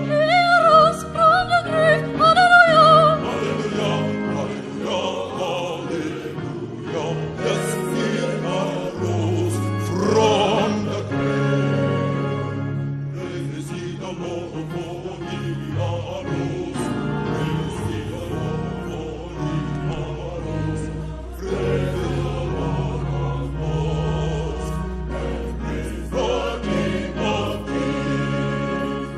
Heroes from the grave, hallelujah. Yes, he arose from the grave. Praise ye the Lord, for he arose. Praise ye the Lord, for he arose. Praise the Lord of hosts, and praise the King of kings.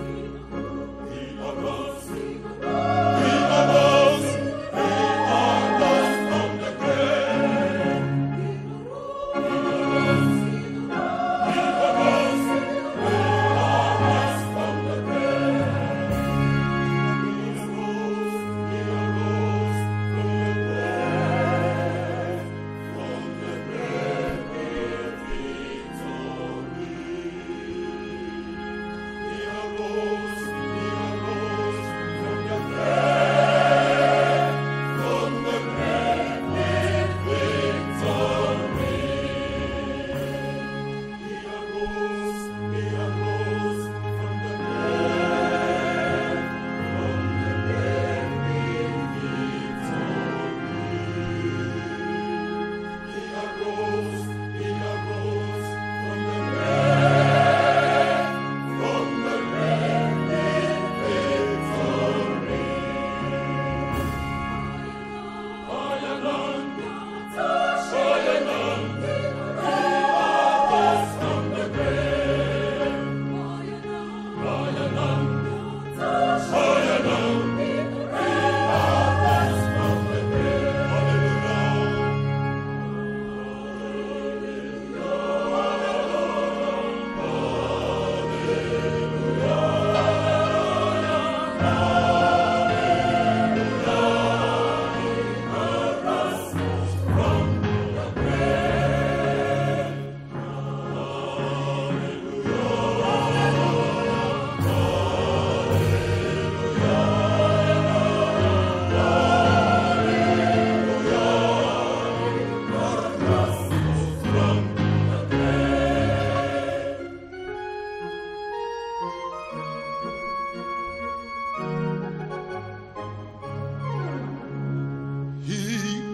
He arose. He arose. He arose from the grave.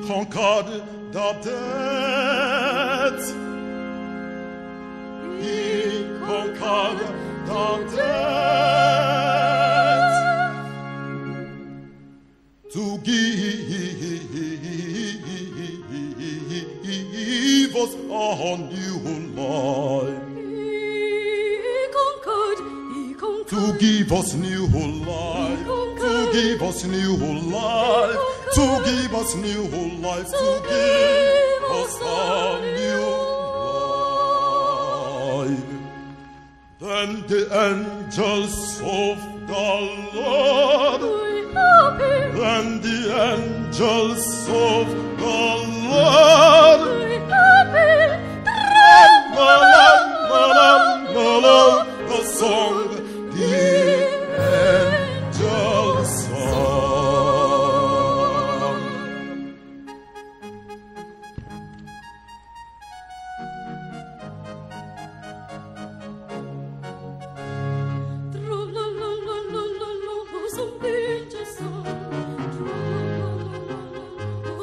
Conquered the dead. He conquered the dead to give us a new life. To give us new life, to give us new life, to give us new life, to give us a new life. Then the angels of the Lord, then the angels of the Lord, the song. The angels song.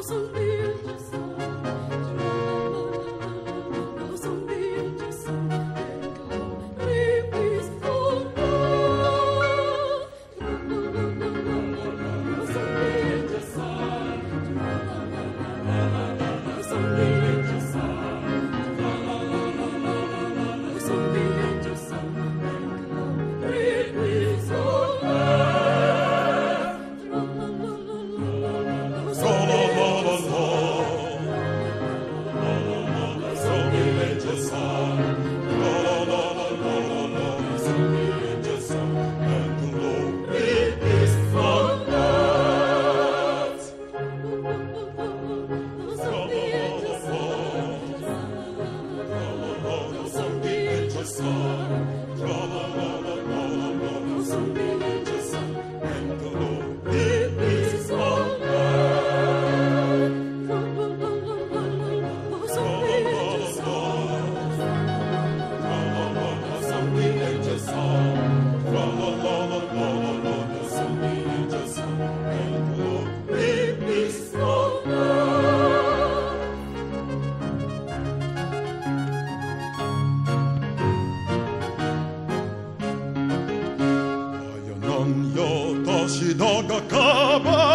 Some angels song. Als je dat gaat kaben,